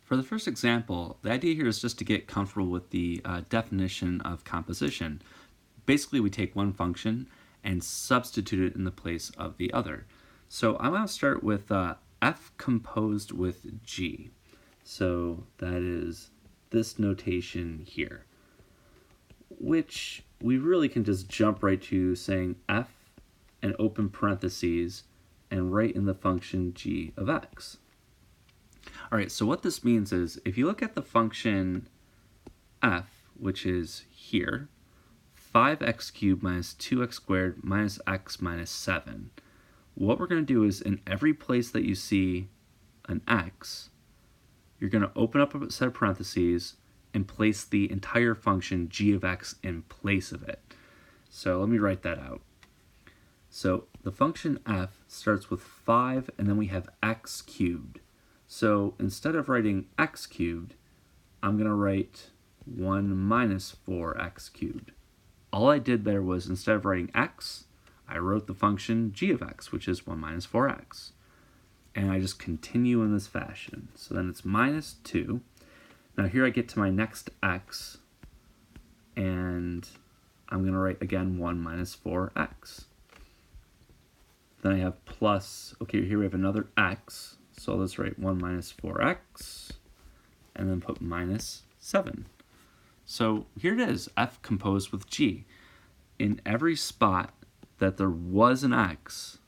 For the first example, the idea here is just to get comfortable with the definition of composition. Basically, we take one function and substitute it in the place of the other. So I'm going to start with f composed with g. So that is this notation here, which we really can just jump right to saying f and open parentheses and write in the function g of x. All right, so what this means is if you look at the function f, which is here, 5x cubed minus 2x squared minus x minus 7, what we're going to do is in every place that you see an x, you're going to open up a set of parentheses and place the entire function g of x in place of it. So let me write that out. So the function f starts with 5 and then we have x cubed. So instead of writing x cubed, I'm going to write 1 minus 4x cubed. All I did there was instead of writing x, I wrote the function g of x, which is 1 minus 4x. And I just continue in this fashion. So then it's minus 2. Now here I get to my next x, and I'm going to write again 1 minus 4x. Then I have plus, okay, here we have another x, so let's write 1 minus 4x, and then put minus 7. So here it is, f composed with g. In every spot that there was an x,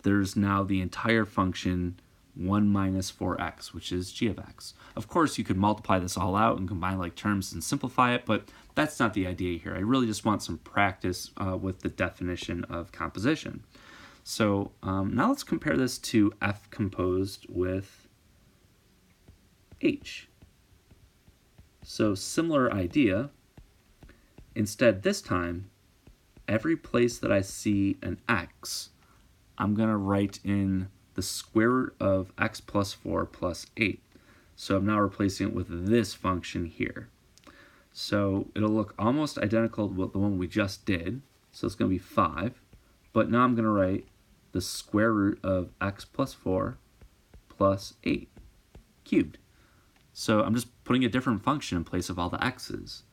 there's now the entire function 1 minus 4x, which is g of x. Of course, you could multiply this all out and combine like terms and simplify it, but that's not the idea here. I really just want some practice with the definition of composition. So now let's compare this to f composed with h. So similar idea. Instead, this time, every place that I see an x, I'm going to write in the square root of x plus 4 plus 8. So I'm now replacing it with this function here. So it'll look almost identical to the one we just did. So it's going to be 5. But now I'm going to write the square root of x plus 4 plus 8 cubed. So I'm just putting a different function in place of all the x's.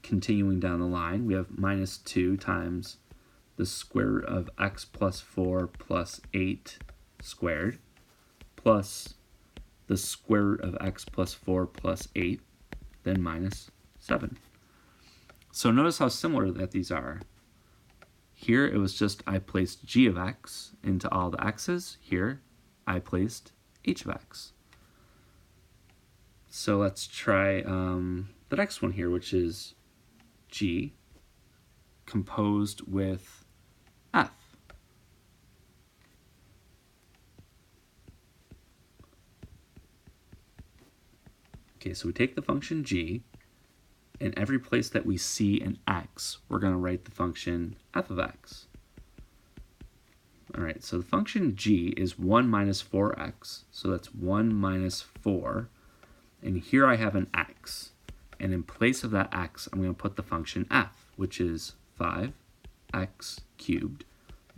Continuing down the line, we have minus 2 times the square root of x plus 4 plus 8 squared plus the square root of x plus 4 plus 8, then minus 7. So notice how similar that these are. Here it was just I placed g of x into all the x's. Here I placed h of x. So let's try the next one here, which is g composed with f. Okay, so we take the function g. In every place that we see an x, we're going to write the function f of x. All right, so the function g is 1 minus 4x, so that's 1 minus 4. And here I have an x. And in place of that x, I'm going to put the function f, which is 5x cubed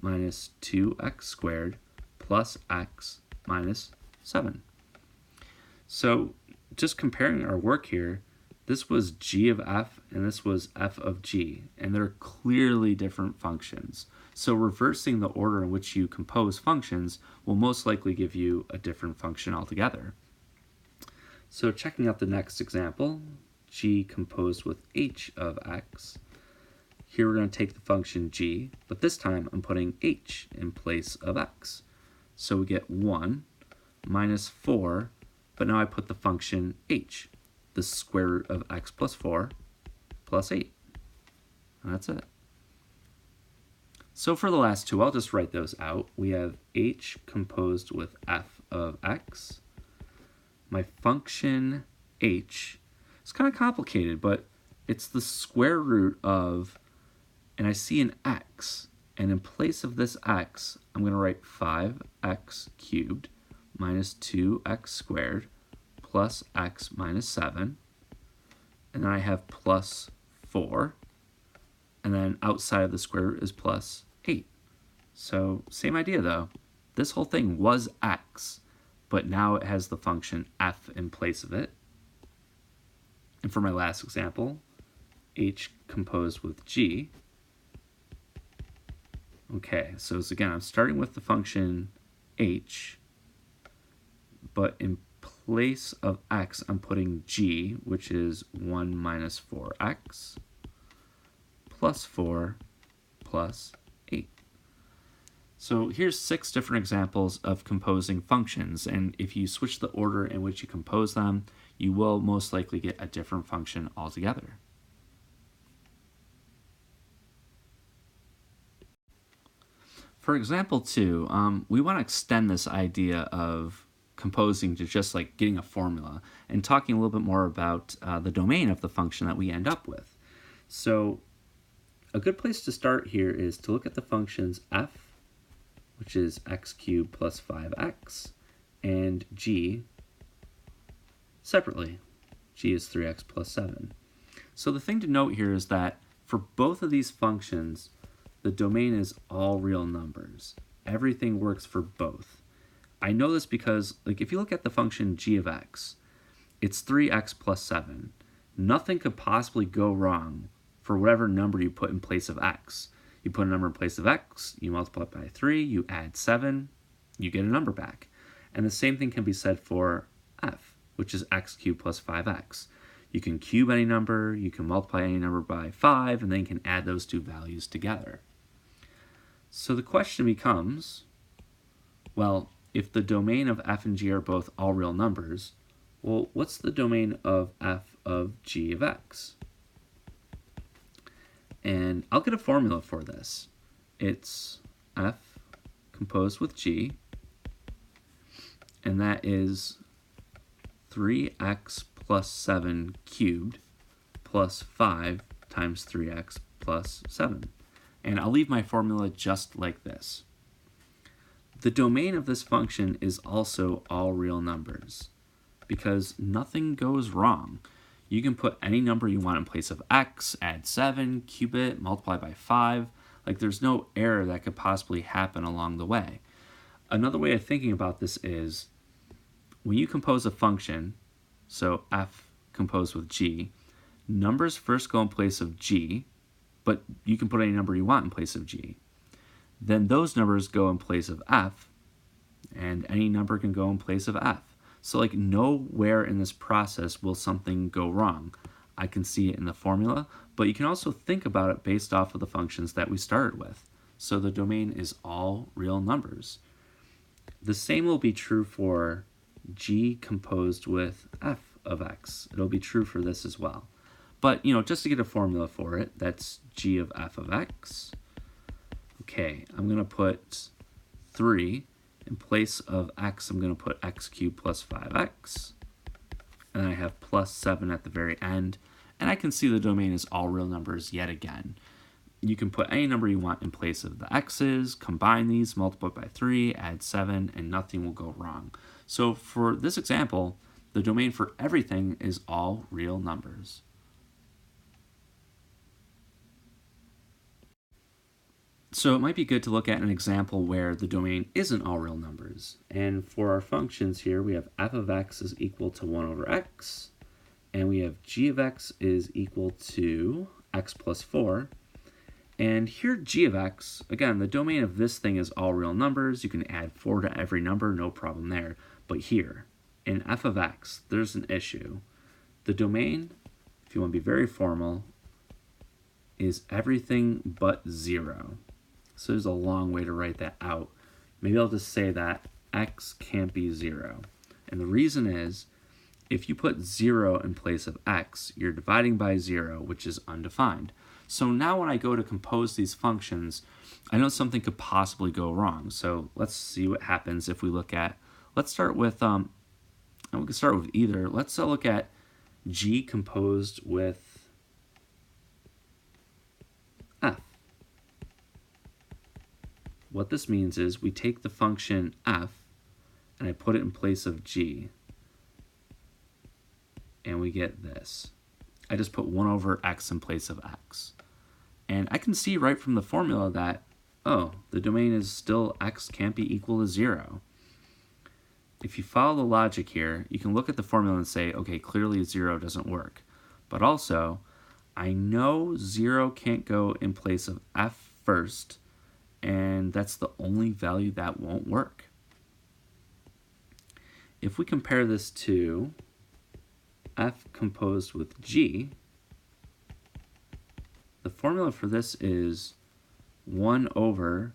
minus 2x squared plus x minus 7. So just comparing our work here, this was g of f and this was f of g, and they're clearly different functions. So reversing the order in which you compose functions will most likely give you a different function altogether. So checking out the next example, g composed with h of x. Here we're going to take the function g, but this time I'm putting h in place of x. So we get 1 minus 4, but now I put the function h, the square root of x plus 4 plus 8. And that's it. So for the last two, I'll just write those out. We have h composed with f of x. My function h is kind of complicated, but it's the square root of, and I see an x, and in place of this x, I'm going to write 5x cubed minus 2x squared plus x minus 7, and then I have plus 4, and then outside of the square root is plus 8. So same idea though. This whole thing was x, but now it has the function f in place of it. And for my last example, h composed with g. Okay, so again, I'm starting with the function h, but in place of x, I'm putting g, which is 1 minus 4x plus 4 plus 8. So here's 6 different examples of composing functions, and if you switch the order in which you compose them, you will most likely get a different function altogether. For example 2, we want to extend this idea of composing to just like getting a formula and talking a little bit more about the domain of the function that we end up with. So a good place to start here is to look at the functions f, which is x cubed plus 5x, and g separately. G is 3x plus 7. So the thing to note here is that for both of these functions, the domain is all real numbers. Everything works for both. I know this because, like, if you look at the function g of x, it's 3x plus 7. Nothing could possibly go wrong for whatever number you put in place of x. You put a number in place of x, you multiply it by 3, you add 7, you get a number back. And the same thing can be said for f, which is x cubed plus 5x. You can cube any number, you can multiply any number by 5, and then you can add those two values together. So the question becomes, well, if the domain of f and g are both all real numbers, well, what's the domain of f of g of x? And I'll get a formula for this. It's f composed with g, and that is 3x plus 7 cubed plus 5 times 3x plus 7. And I'll leave my formula just like this. The domain of this function is also all real numbers because nothing goes wrong. You can put any number you want in place of x, add 7, cube it, multiply by 5. Like, there's no error that could possibly happen along the way. Another way of thinking about this is when you compose a function, so f composed with g, numbers first go in place of g, but you can put any number you want in place of g. Then those numbers go in place of f, and any number can go in place of f. So like nowhere in this process will something go wrong. I can see it in the formula, but you can also think about it based off of the functions that we started with. So the domain is all real numbers. The same will be true for g composed with f of x. It'll be true for this as well. But, just to get a formula for it, that's g of f of x. Okay, I'm going to put 3. In place of x, I'm going to put x cubed plus 5x. And then I have plus 7 at the very end. And I can see the domain is all real numbers yet again. You can put any number you want in place of the x's, combine these, multiply by 3, add 7, and nothing will go wrong. So for this example, the domain for everything is all real numbers. So it might be good to look at an example where the domain isn't all real numbers. And for our functions here, we have f of x is equal to 1 over x, and we have g of x is equal to x plus 4. And here g of x, again, the domain of this thing is all real numbers. You can add 4 to every number, no problem there. But here, in f of x, there's an issue. The domain, if you want to be very formal, is everything but 0. So there's a long way to write that out. Maybe I'll just say that x can't be 0. And the reason is, if you put 0 in place of x, you're dividing by 0, which is undefined. So now when I go to compose these functions, I know something could possibly go wrong. So let's see what happens if we look at, let's start with, and we can start with either. Let's look at g composed with f. What this means is we take the function f and I put it in place of g, and we get this. I just put 1 over x in place of x. And I can see right from the formula that, oh, the domain is still x can't be equal to 0. if you follow the logic here, you can look at the formula and say, okay, clearly 0 doesn't work. But also, I know 0 can't go in place of f first, and that's the only value that won't work. If we compare this to f composed with g, the formula for this is 1 over,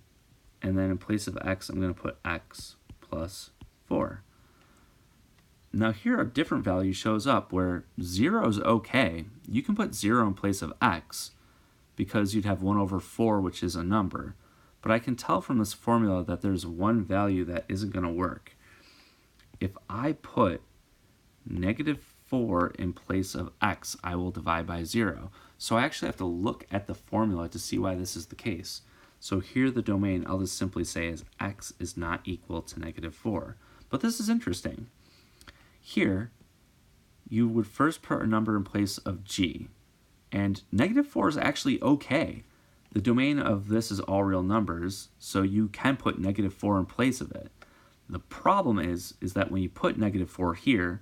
and then in place of x, I'm going to put x plus 4. Now here a different value shows up where 0 is okay. You can put 0 in place of x because you'd have 1 over 4, which is a number. But I can tell from this formula that there's one value that isn't going to work. If I put -4 in place of x, I will divide by 0. So I actually have to look at the formula to see why this is the case. So here the domain, I'll just simply say is x is not equal to -4. But this is interesting. Here, you would first put a number in place of g, and -4 is actually okay. The domain of this is all real numbers, so you can put -4 in place of it. The problem is that when you put -4 here,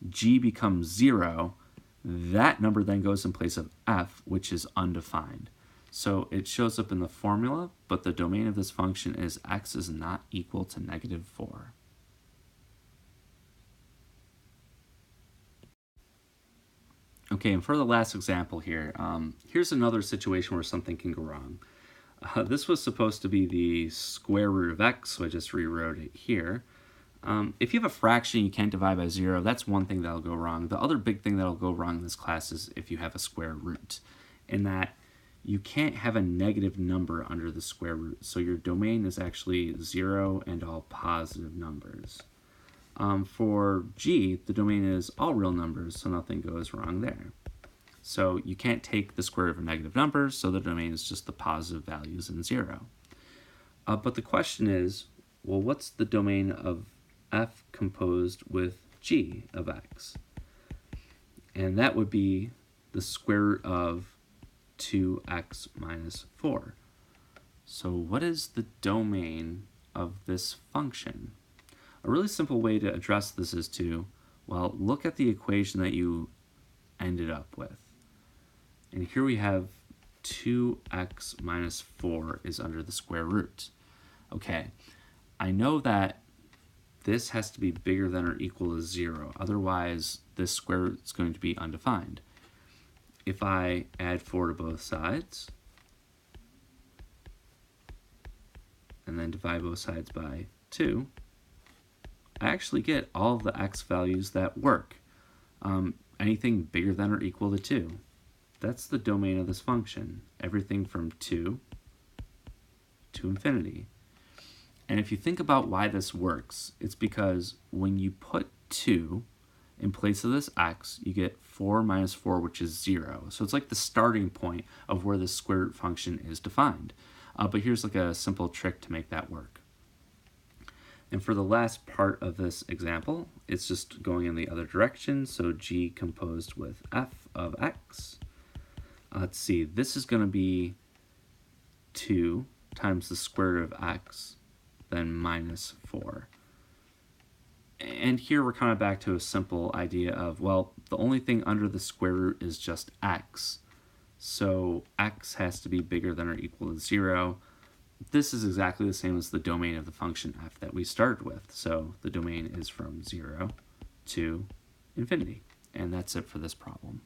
g becomes 0. That number then goes in place of f, which is undefined. So it shows up in the formula, but the domain of this function is x is not equal to -4. Okay, and for the last example here, here's another situation where something can go wrong. This was supposed to be the square root of x, so I just rewrote it here. If you have a fraction you can't divide by 0, that's one thing that'll go wrong. The other big thing that'll go wrong in this class is if you have a square root, in that you can't have a negative number under the square root. So your domain is actually 0 and all positive numbers. For g, the domain is all real numbers, so nothing goes wrong there. So you can't take the square root of a negative number, so the domain is just the positive values in 0. But the question is, well, what's the domain of f composed with g of x? And that would be the square root of 2x minus 4. So what is the domain of this function? A really simple way to address this is to, well, look at the equation that you ended up with. And here we have 2x minus 4 is under the square root. Okay, I know that this has to be bigger than or equal to 0. Otherwise, this square root is going to be undefined. If I add 4 to both sides, and then divide both sides by 2, I actually get all of the x values that work. Anything bigger than or equal to 2. That's the domain of this function. Everything from 2 to infinity. And if you think about why this works, it's because when you put 2 in place of this x, you get 4 minus 4, which is 0. So it's like the starting point of where the square root function is defined. But here's like a simple trick to make that work. And for the last part of this example, it's just going in the other direction. So g composed with f of x. Let's see, this is going to be 2 times the square root of x, then minus 4. And here we're kind of back to a simple idea of, well, the only thing under the square root is just x. So x has to be bigger than or equal to 0. This is exactly the same as the domain of the function f that we started with. So the domain is from 0 to infinity. And that's it for this problem.